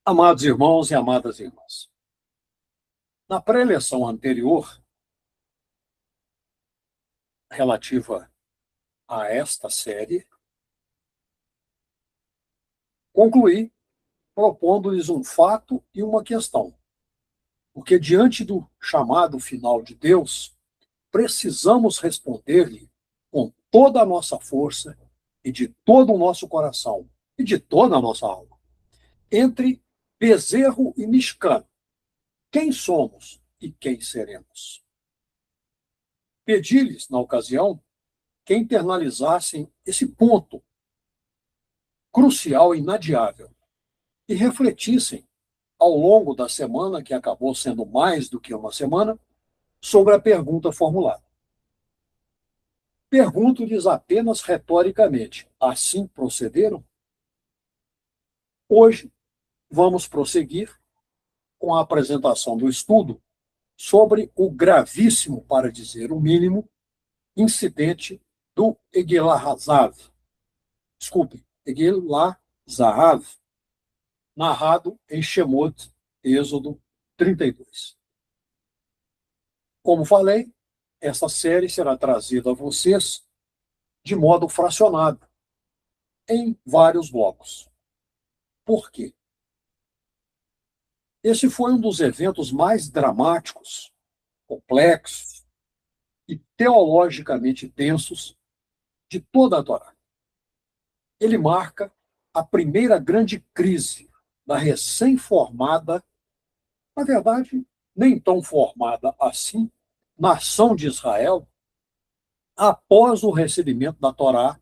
Amados irmãos e amadas irmãs, na pré-eleição anterior, relativa a esta série, concluí propondo-lhes um fato e uma questão, porque diante do chamado final de Deus, precisamos responder-lhe com toda a nossa força e de todo o nosso coração e de toda a nossa alma. Entre Bezerro e Mishkan, quem somos e quem seremos? Pedi-lhes, na ocasião, que internalizassem esse ponto crucial e inadiável e refletissem ao longo da semana, que acabou sendo mais do que uma semana, sobre a pergunta formulada. Pergunto-lhes apenas retoricamente: assim procederam? Hoje, vamos prosseguir com a apresentação do estudo sobre o gravíssimo, para dizer o mínimo, incidente do Egelazav. Desculpe, Egelazav, narrado em Shemot, Êxodo 32. Como falei, essa série será trazida a vocês de modo fracionado, em vários blocos. Por quê? Esse foi um dos eventos mais dramáticos, complexos e teologicamente densos de toda a Torá. Ele marca a primeira grande crise da recém-formada, na verdade, nem tão formada assim, nação de Israel, após o recebimento da Torá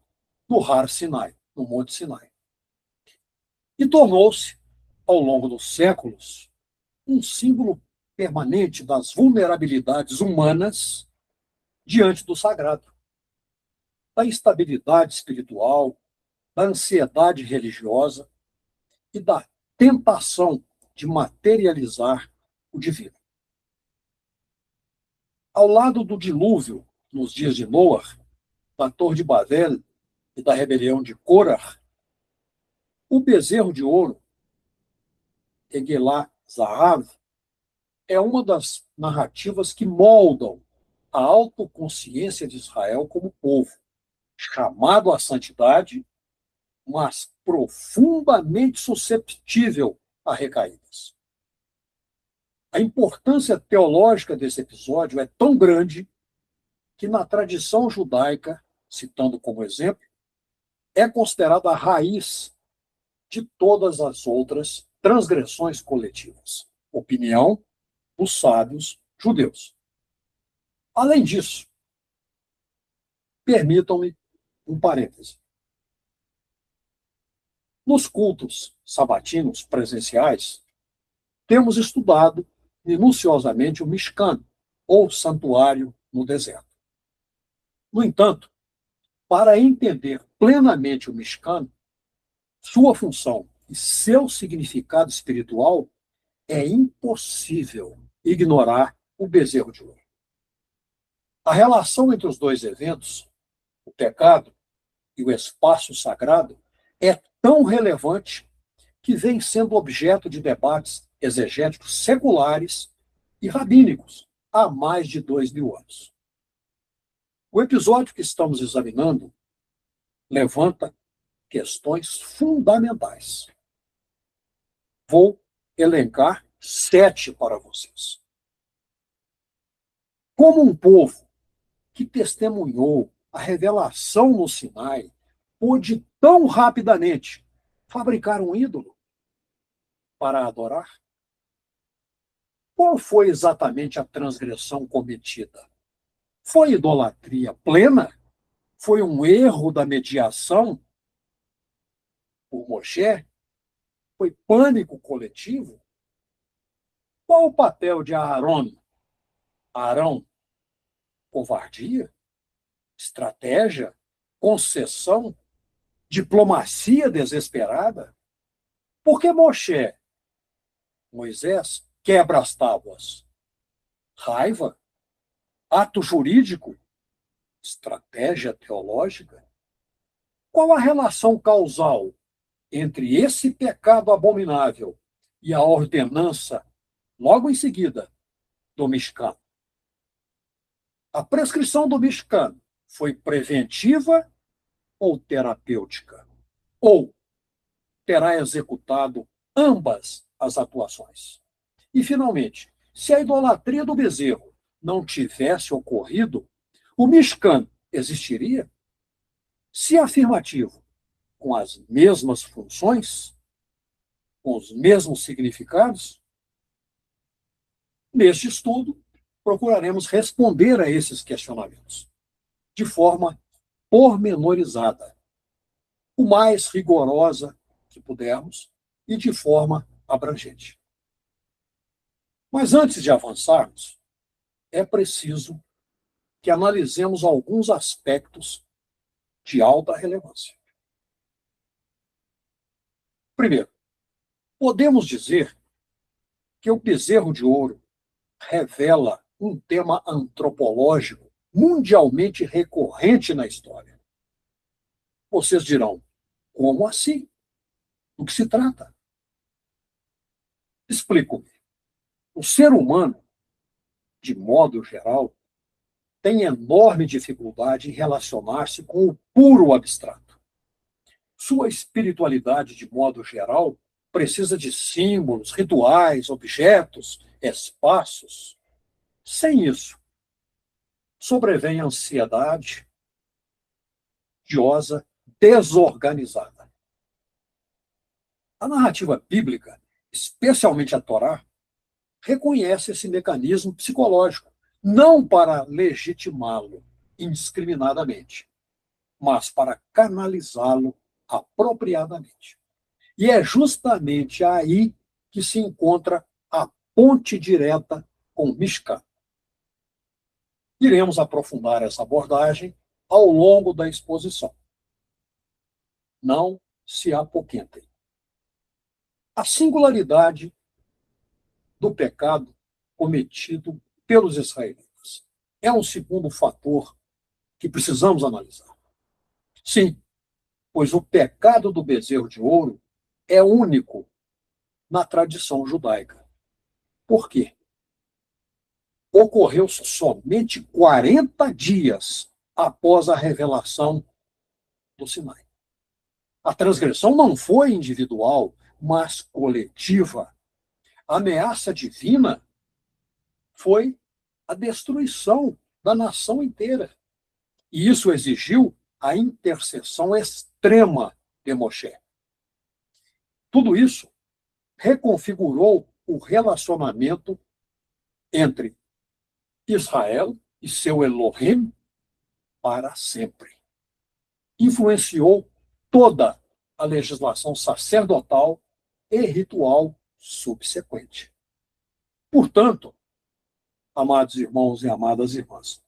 no Har Sinai, no Monte Sinai. E tornou-se, ao longo dos séculos, um símbolo permanente das vulnerabilidades humanas diante do sagrado, da instabilidade espiritual, da ansiedade religiosa e da tentação de materializar o divino. Ao lado do dilúvio, nos dias de Noé, da Torre de Babel e da rebelião de Corah, o bezerro de ouro, Eguelá Zahav, é uma das narrativas que moldam a autoconsciência de Israel como povo, chamado à santidade, mas profundamente susceptível a recaídas. A importância teológica desse episódio é tão grande que, na tradição judaica, citando como exemplo, é considerada a raiz de todas as outras transgressões coletivas. Opinião dos sábios judeus. Além disso, permitam-me um parêntese. Nos cultos sabatinos presenciais, temos estudado minuciosamente o Mishkan, ou santuário no deserto. No entanto, para entender plenamente o Mishkan, sua função e seu significado espiritual, é impossível ignorar o bezerro de ouro. A relação entre os dois eventos, o pecado e o espaço sagrado, é tão relevante que vem sendo objeto de debates exegéticos seculares e rabínicos há mais de 2000 anos. O episódio que estamos examinando levanta questões fundamentais. Vou elencar 7 para vocês. Como um povo que testemunhou a revelação no Sinai pôde tão rapidamente fabricar um ídolo para adorar? Qual foi exatamente a transgressão cometida? Foi idolatria plena? Foi um erro da mediação por Moshe? Foi pânico coletivo? Qual o papel de Aarão? Arão, covardia? Estratégia? Concessão? Diplomacia desesperada? Por que Moisés, quebra as tábuas? Raiva? Ato jurídico? Estratégia teológica? Qual a relação causal entre esse pecado abominável e a ordenança, logo em seguida, do Mishkan. A prescrição do Mishkan foi preventiva ou terapêutica? Ou terá executado ambas as atuações? E, finalmente, se a idolatria do bezerro não tivesse ocorrido, o Mishkan existiria? Se afirmativo, com as mesmas funções, com os mesmos significados? Neste estudo, procuraremos responder a esses questionamentos de forma pormenorizada, o mais rigorosa que pudermos e de forma abrangente. Mas antes de avançarmos, é preciso que analisemos alguns aspectos de alta relevância. Primeiro, podemos dizer que o bezerro de ouro revela um tema antropológico mundialmente recorrente na história. Vocês dirão, como assim? Do que se trata? Explico-me. O ser humano, de modo geral, tem enorme dificuldade em relacionar-se com o puro abstrato. Sua espiritualidade, de modo geral, precisa de símbolos, rituais, objetos, espaços. Sem isso, sobrevém a ansiedade odiosa, desorganizada. A narrativa bíblica, especialmente a Torá, reconhece esse mecanismo psicológico, não para legitimá-lo indiscriminadamente, mas para canalizá-lo apropriadamente. E é justamente aí que se encontra a ponte direta com Mishkan. Iremos aprofundar essa abordagem ao longo da exposição. Não se apoquentem. A singularidade do pecado cometido pelos israelitas é um segundo fator que precisamos analisar. Sim, pois o pecado do bezerro de ouro é único na tradição judaica. Por quê? Ocorreu somente 40 dias após a revelação do Sinai. A transgressão não foi individual, mas coletiva. A ameaça divina foi a destruição da nação inteira. E isso exigiu a intercessão extrema de Moshe. Tudo isso reconfigurou o relacionamento entre Israel e seu Elohim para sempre. Influenciou toda a legislação sacerdotal e ritual subsequente. Portanto, amados irmãos e amadas irmãs,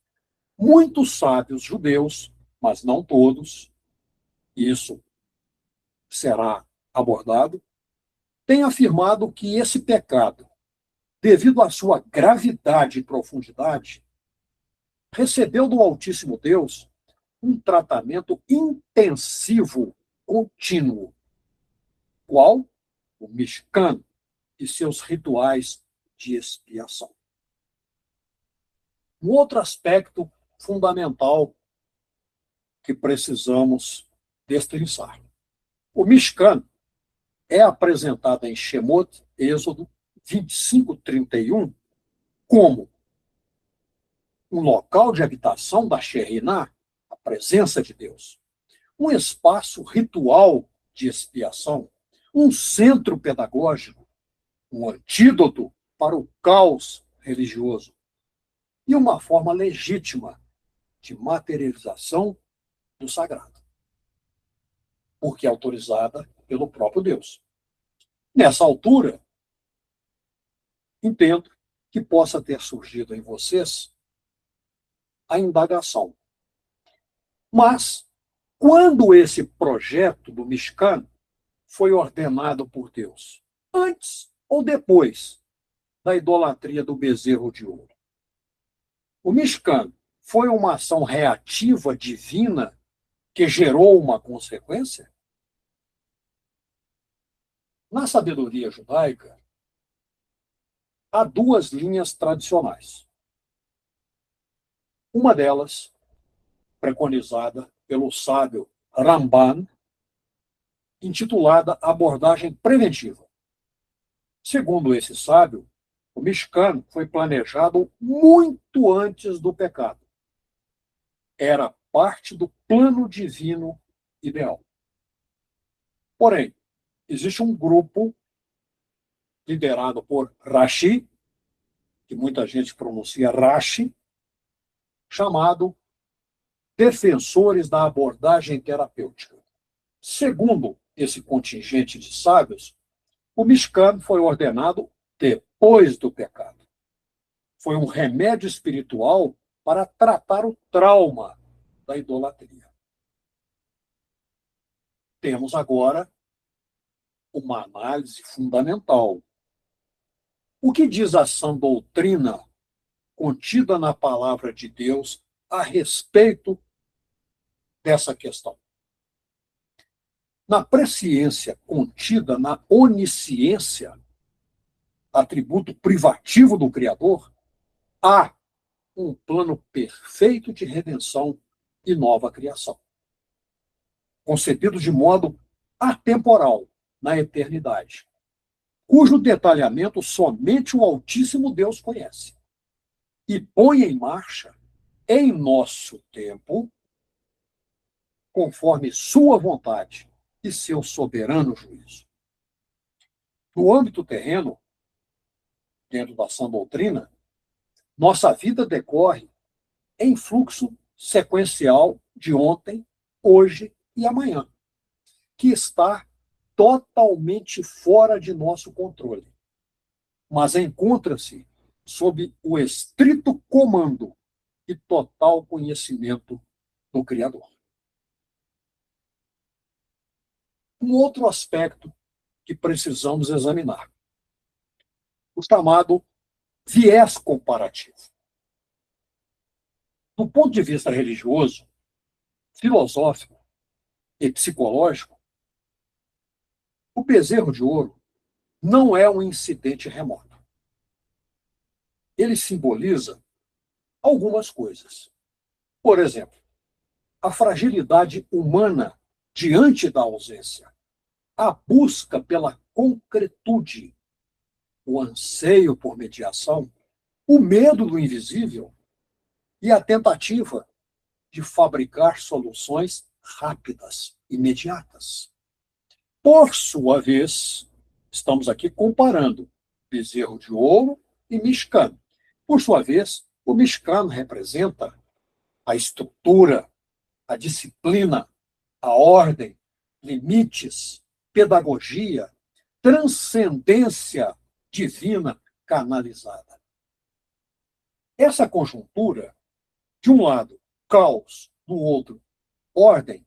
muitos sábios judeus, mas não todos, isso será abordado, têm afirmado que esse pecado, devido à sua gravidade e profundidade, recebeu do Altíssimo Deus um tratamento intensivo, contínuo, qual o Mishkan e seus rituais de expiação. Um outro aspecto fundamental que precisamos destrinçar. O Mishkan é apresentado em Shemot, Êxodo 25:31, como um local de habitação da Shekhinah, a presença de Deus, um espaço ritual de expiação, um centro pedagógico, um antídoto para o caos religioso e uma forma legítima de materialização do sagrado, porque é autorizada pelo próprio Deus. Nessa altura, entendo que possa ter surgido em vocês a indagação. Mas, quando esse projeto do Mishkan foi ordenado por Deus? Antes ou depois da idolatria do bezerro de ouro? O Mishkan foi uma ação reativa divina que gerou uma consequência? Na sabedoria judaica, há duas linhas tradicionais. Uma delas, preconizada pelo sábio Ramban, intitulada Abordagem Preventiva. Segundo esse sábio, o Mishkan foi planejado muito antes do pecado. Era parte do plano divino ideal. Porém, existe um grupo liderado por Rashi, que muita gente pronuncia Rashi, chamado Defensores da Abordagem Terapêutica. Segundo esse contingente de sábios, o Mishkan foi ordenado depois do pecado. Foi um remédio espiritual para tratar o trauma da idolatria. Temos agora uma análise fundamental. O que diz a sã doutrina contida na palavra de Deus a respeito dessa questão? Na presciência contida na onisciência, atributo privativo do Criador, há um plano perfeito de redenção e nova criação, concebido de modo atemporal na eternidade, cujo detalhamento somente o Altíssimo Deus conhece, e põe em marcha, em nosso tempo, conforme sua vontade e seu soberano juízo. No âmbito terreno, dentro da sã doutrina, nossa vida decorre em fluxo sequencial de ontem, hoje e amanhã, que está totalmente fora de nosso controle, mas encontra-se sob o estrito comando e total conhecimento do Criador. Um outro aspecto que precisamos examinar, o chamado viés comparativo. Do ponto de vista religioso, filosófico e psicológico, o bezerro de ouro não é um incidente remoto. Ele simboliza algumas coisas. Por exemplo, a fragilidade humana diante da ausência, a busca pela concretude, o anseio por mediação, o medo do invisível e a tentativa de fabricar soluções rápidas, imediatas. Por sua vez, estamos aqui comparando bezerro de ouro e Mishkan. Por sua vez, o Mishkan representa a estrutura, a disciplina, a ordem, limites, pedagogia, transcendência divina canalizada. Essa conjuntura, de um lado, caos, do outro, ordem,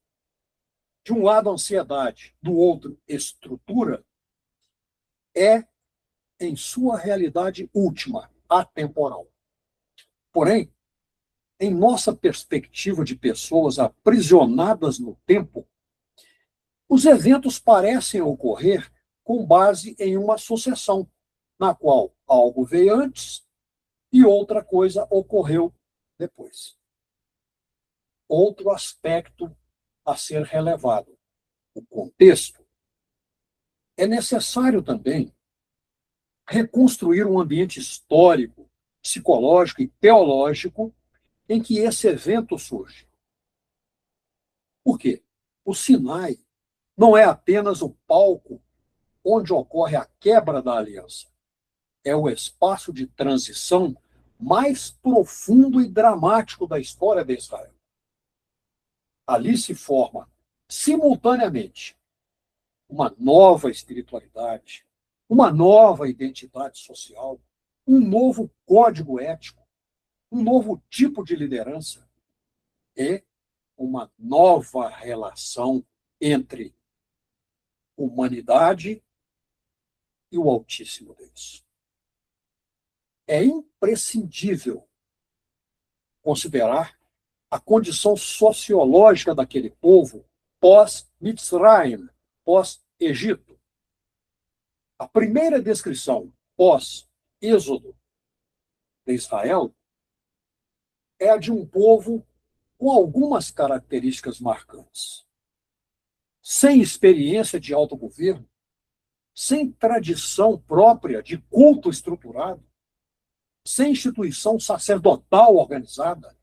de um lado, ansiedade, do outro, estrutura, é, em sua realidade última, atemporal. Porém, em nossa perspectiva de pessoas aprisionadas no tempo, os eventos parecem ocorrer com base em uma sucessão, na qual algo veio antes e outra coisa ocorreu depois. Outro aspecto a ser relevado, o contexto. É necessário também reconstruir um ambiente histórico, psicológico e teológico em que esse evento surge. Por quê? O Sinai não é apenas o palco onde ocorre a quebra da aliança. É o espaço de transição mais profundo e dramático da história de Israel. Ali se forma, simultaneamente, uma nova espiritualidade, uma nova identidade social, um novo código ético, um novo tipo de liderança e uma nova relação entre humanidade e o Altíssimo Deus. É imprescindível considerar a condição sociológica daquele povo pós-Mitzrayim, pós-Egito. A primeira descrição, pós êxodo de Israel é a de um povo com algumas características marcantes. Sem experiência de autogoverno, sem tradição própria de culto estruturado, sem instituição sacerdotal organizada,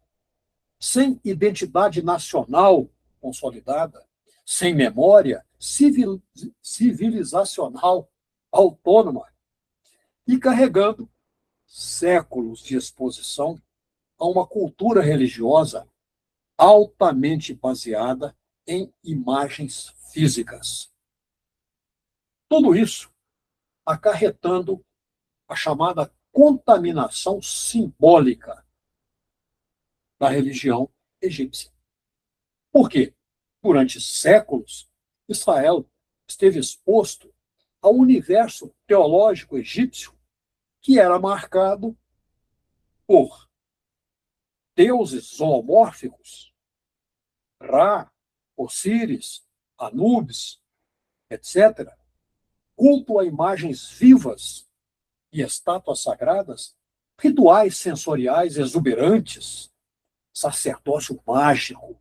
sem identidade nacional consolidada, sem memória civilizacional autônoma e carregando séculos de exposição a uma cultura religiosa altamente baseada em imagens físicas. Tudo isso acarretando a chamada contaminação simbólica da religião egípcia. Por quê? Durante séculos, Israel esteve exposto ao universo teológico egípcio, que era marcado por deuses zoomórficos, Ra, Osíris, Anubis, etc., culto a imagens vivas e estátuas sagradas, rituais sensoriais exuberantes, sacerdócio mágico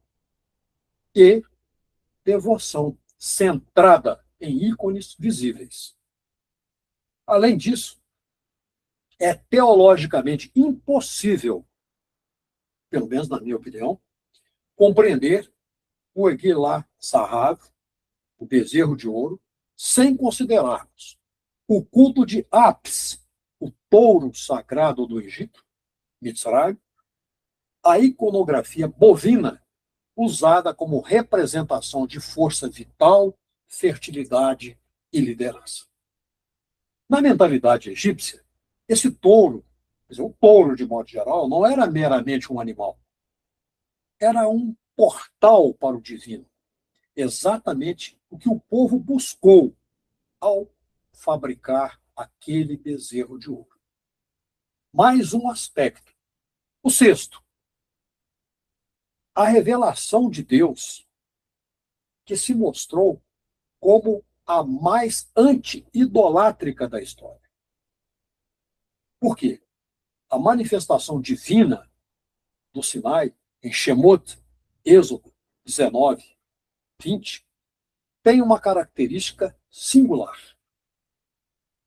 e devoção centrada em ícones visíveis. Além disso, é teologicamente impossível, pelo menos na minha opinião, compreender o Eguilá Sahav, o bezerro de ouro, sem considerarmos o culto de Apis, o touro sagrado do Egito, Mitzrayim, a iconografia bovina, usada como representação de força vital, fertilidade e liderança. Na mentalidade egípcia, esse touro, quer dizer, o touro de modo geral, não era meramente um animal. Era um portal para o divino. Exatamente o que o povo buscou ao fabricar aquele bezerro de ouro. Mais um aspecto. O sexto, a revelação de Deus, que se mostrou como a mais anti-idolátrica da história. Por quê? A manifestação divina do Sinai, em Shemot, Êxodo 19, 20, tem uma característica singular.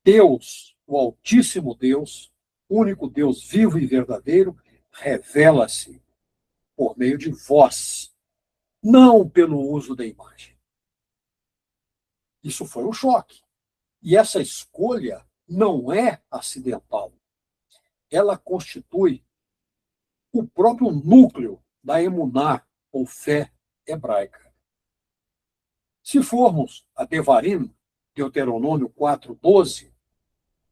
Deus, o Altíssimo Deus, único Deus vivo e verdadeiro, revela-se por meio de voz, não pelo uso da imagem. Isso foi um choque. E essa escolha não é acidental. Ela constitui o próprio núcleo da emuná, ou fé hebraica. Se formos a Devarim, Deuteronômio 4:12,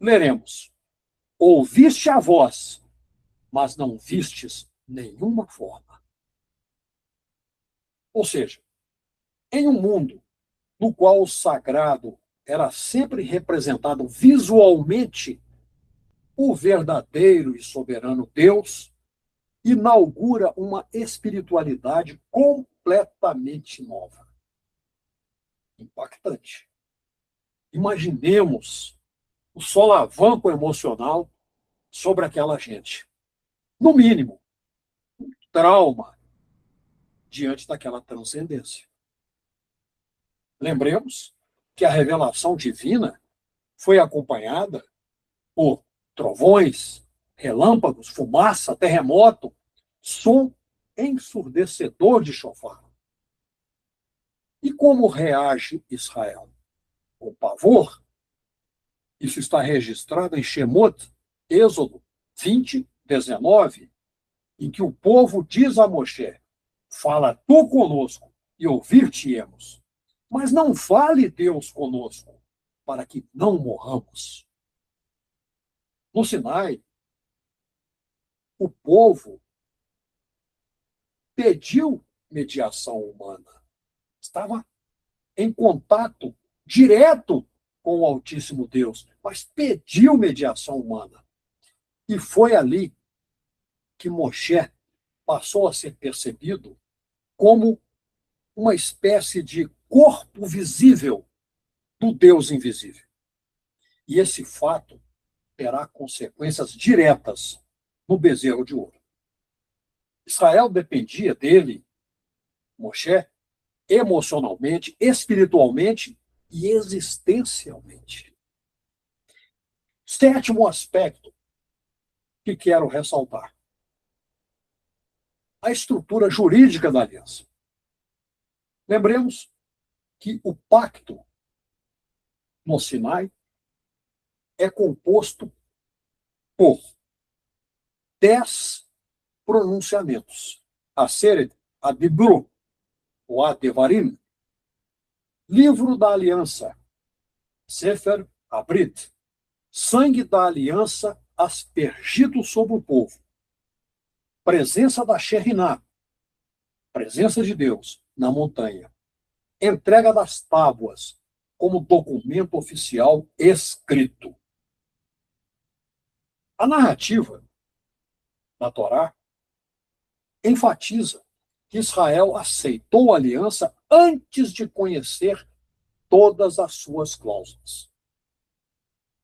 leremos: ouviste a voz, mas não vistes nenhuma forma. Ou seja, em um mundo no qual o sagrado era sempre representado visualmente, o verdadeiro e soberano Deus inaugura uma espiritualidade completamente nova. Impactante. Imaginemos o solavanco emocional sobre aquela gente. No mínimo, um trauma diante daquela transcendência. Lembremos que a revelação divina foi acompanhada por trovões, relâmpagos, fumaça, terremoto, som ensurdecedor de chofar. E como reage Israel? Com pavor? Isso está registrado em Shemot, Êxodo 20, 19, em que o povo diz a Moshe: fala tu conosco e ouvir-te-emos, mas não fale Deus conosco, para que não morramos. No Sinai, o povo pediu mediação humana. Estava em contato direto com o Altíssimo Deus, mas pediu mediação humana. E foi ali que Moshe passou a ser percebido como uma espécie de corpo visível do Deus invisível. E esse fato terá consequências diretas no bezerro de ouro. Israel dependia dele, Moshe, emocionalmente, espiritualmente e existencialmente. Sétimo aspecto que quero ressaltar: a estrutura jurídica da aliança. Lembremos que o pacto no Sinai é composto por 10 pronunciamentos. Aseret, Adibru, ou Adevarim, livro da aliança, Sefer Abrit, sangue da aliança aspergido sobre o povo, presença da Shekhinah, presença de Deus na montanha, entrega das tábuas como documento oficial escrito. A narrativa da Torá enfatiza que Israel aceitou a aliança antes de conhecer todas as suas cláusulas.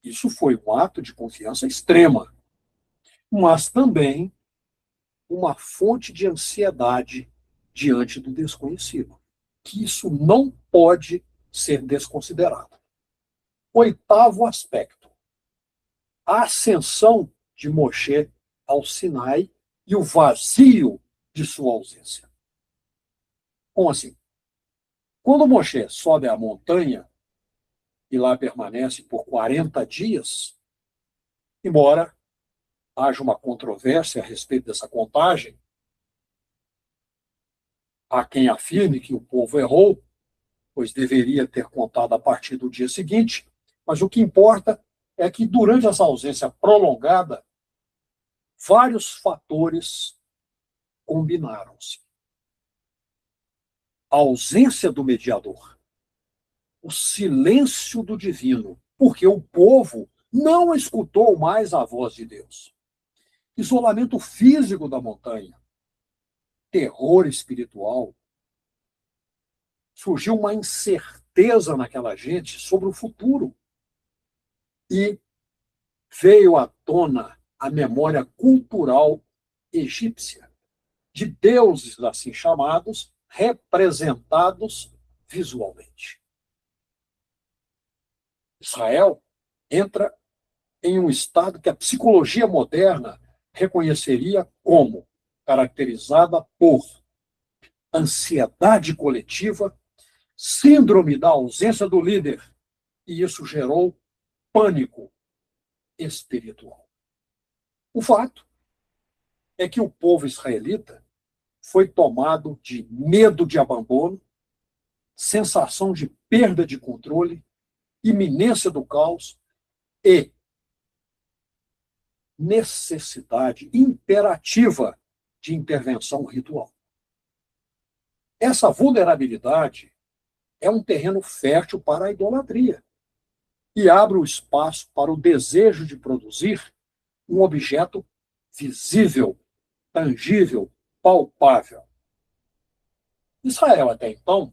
Isso foi um ato de confiança extrema, mas também uma fonte de ansiedade diante do desconhecido, que isso não pode ser desconsiderado. Oitavo aspecto: a ascensão de Moshe ao Sinai e o vazio de sua ausência. Como assim? Quando Moshe sobe a montanha e lá permanece por 40 dias, embora haja uma controvérsia a respeito dessa contagem, há quem afirme que o povo errou, pois deveria ter contado a partir do dia seguinte, mas o que importa é que durante essa ausência prolongada, vários fatores combinaram-se. A ausência do mediador, o silêncio do divino, porque o povo não escutou mais a voz de Deus. Isolamento físico da montanha, terror espiritual. Surgiu uma incerteza naquela gente sobre o futuro. E veio à tona a memória cultural egípcia, de deuses assim chamados, representados visualmente. Israel entra em um estado que a psicologia moderna reconheceria como caracterizada por ansiedade coletiva, síndrome da ausência do líder, e isso gerou pânico espiritual. O fato é que o povo israelita foi tomado de medo de abandono, sensação de perda de controle, iminência do caos e necessidade imperativa de intervenção ritual. Essa vulnerabilidade é um terreno fértil para a idolatria e abre o espaço para o desejo de produzir um objeto visível, tangível, palpável. Israel, até então,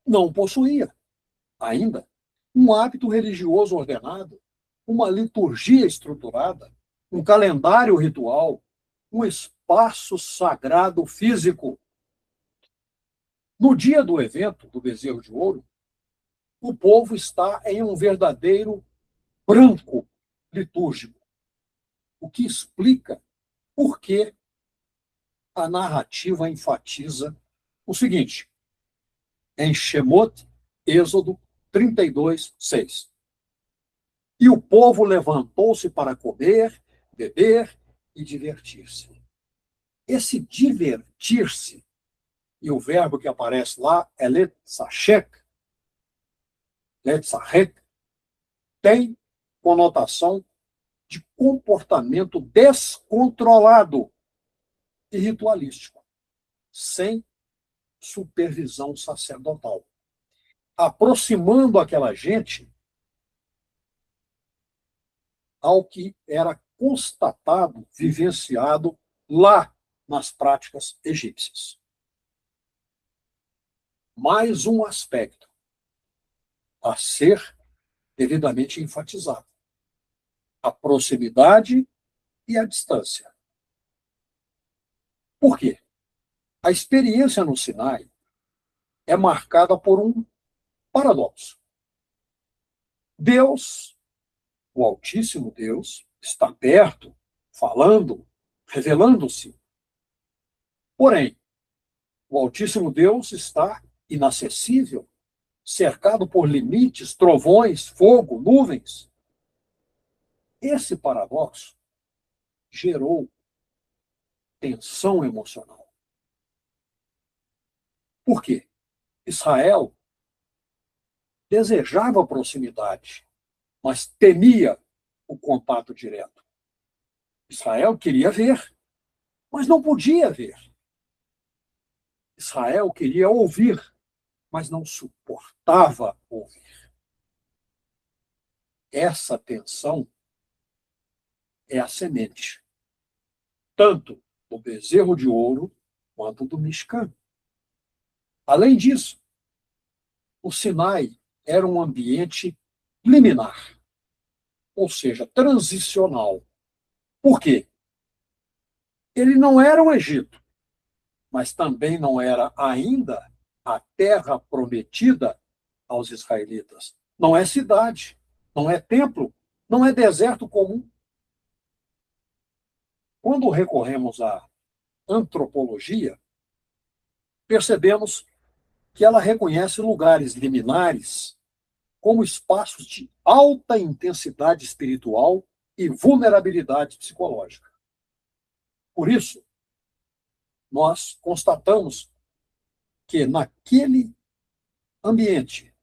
não possuía ainda um hábito religioso ordenado, uma liturgia estruturada, um calendário ritual, um espaço sagrado físico. No dia do evento do bezerro de ouro, o povo está em um verdadeiro branco litúrgico, o que explica por que a narrativa enfatiza o seguinte, em Shemot, Êxodo 32, 6. E o povo levantou-se para comer, beber e divertir-se. Esse divertir-se, e o verbo que aparece lá é letzachek, tem conotação de comportamento descontrolado e ritualístico, sem supervisão sacerdotal, aproximando aquela gente ao que era constatado, vivenciado lá nas práticas egípcias. Mais um aspecto a ser devidamente enfatizado. a proximidade e a distância. Por quê? A experiência no Sinai é marcada por um paradoxo. Deus, o Altíssimo Deus, está perto, falando, revelando-se. Porém, o Altíssimo Deus está inacessível, cercado por limites, trovões, fogo, nuvens. Esse paradoxo gerou tensão emocional. Por quê? Israel desejava proximidade, mas temia o contato direto. Israel queria ver, mas não podia ver. Israel queria ouvir, mas não suportava ouvir. Essa tensão é a semente, tanto do bezerro de ouro quanto do Mishkan. Além disso, o Sinai era um ambiente liminar, ou seja, transicional. Por quê? Ele não era o Egito, mas também não era ainda a terra prometida aos israelitas. Não é cidade, não é templo, não é deserto comum. Quando recorremos à antropologia, percebemos que ela reconhece lugares liminares como espaços de alta intensidade espiritual e vulnerabilidade psicológica. Por isso, nós constatamos que naquele ambiente,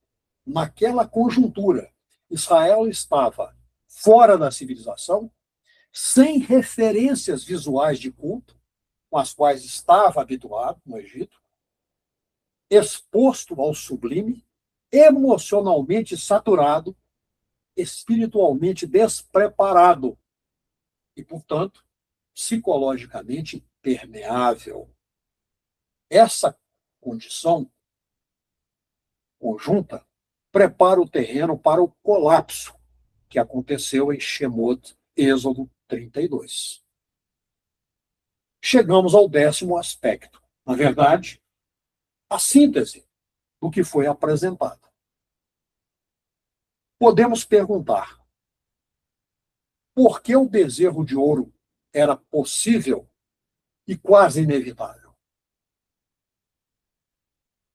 naquela conjuntura, Israel estava fora da civilização, sem referências visuais de culto, com as quais estava habituado no Egito, exposto ao sublime, emocionalmente saturado, espiritualmente despreparado e, portanto, psicologicamente permeável. Essa condição conjunta prepara o terreno para o colapso que aconteceu em Shemot, Êxodo 32. Chegamos ao 10º aspecto. Na verdade, a síntese do que foi apresentado. Podemos perguntar: por que o bezerro de ouro era possível e quase inevitável?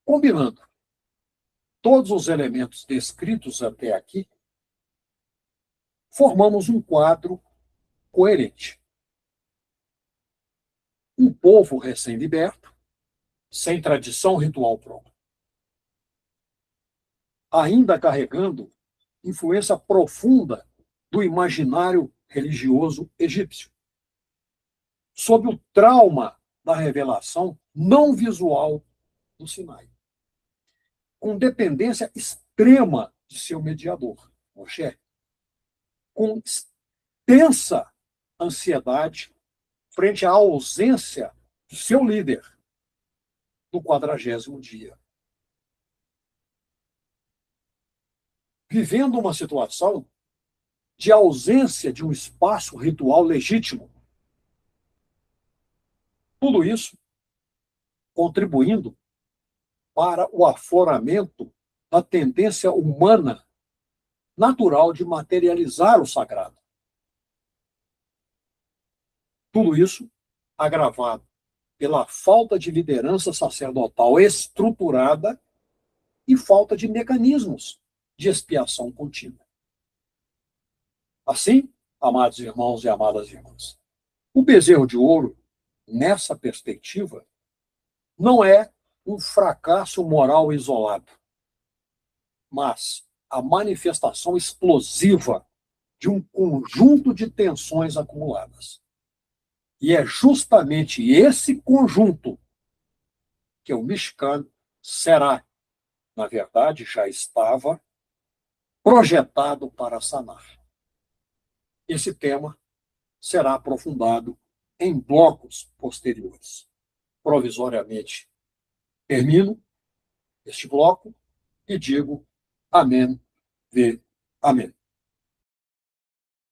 Combinando todos os elementos descritos até aqui, formamos um quadro coerente. Um povo recém-liberto, sem tradição ritual própria, ainda carregando influência profunda do imaginário religioso egípcio, sob o trauma da revelação não visual do Sinai, com dependência extrema de seu mediador, Moshe, com extensa ansiedade frente à ausência de seu líder no 40º dia. Vivendo uma situação de ausência de um espaço ritual legítimo. Tudo isso contribuindo para o afloramento da tendência humana natural de materializar o sagrado. Tudo isso agravado pela falta de liderança sacerdotal estruturada e falta de mecanismos de expiação contínua. Assim, amados irmãos e amadas irmãs, o bezerro de ouro, nessa perspectiva, não é um fracasso moral isolado, mas a manifestação explosiva de um conjunto de tensões acumuladas. E é justamente esse conjunto que o Mishkan será, na verdade, já estava projetado para sanar. Esse tema será aprofundado em blocos posteriores. Provisoriamente, termino este bloco e digo amém, amém.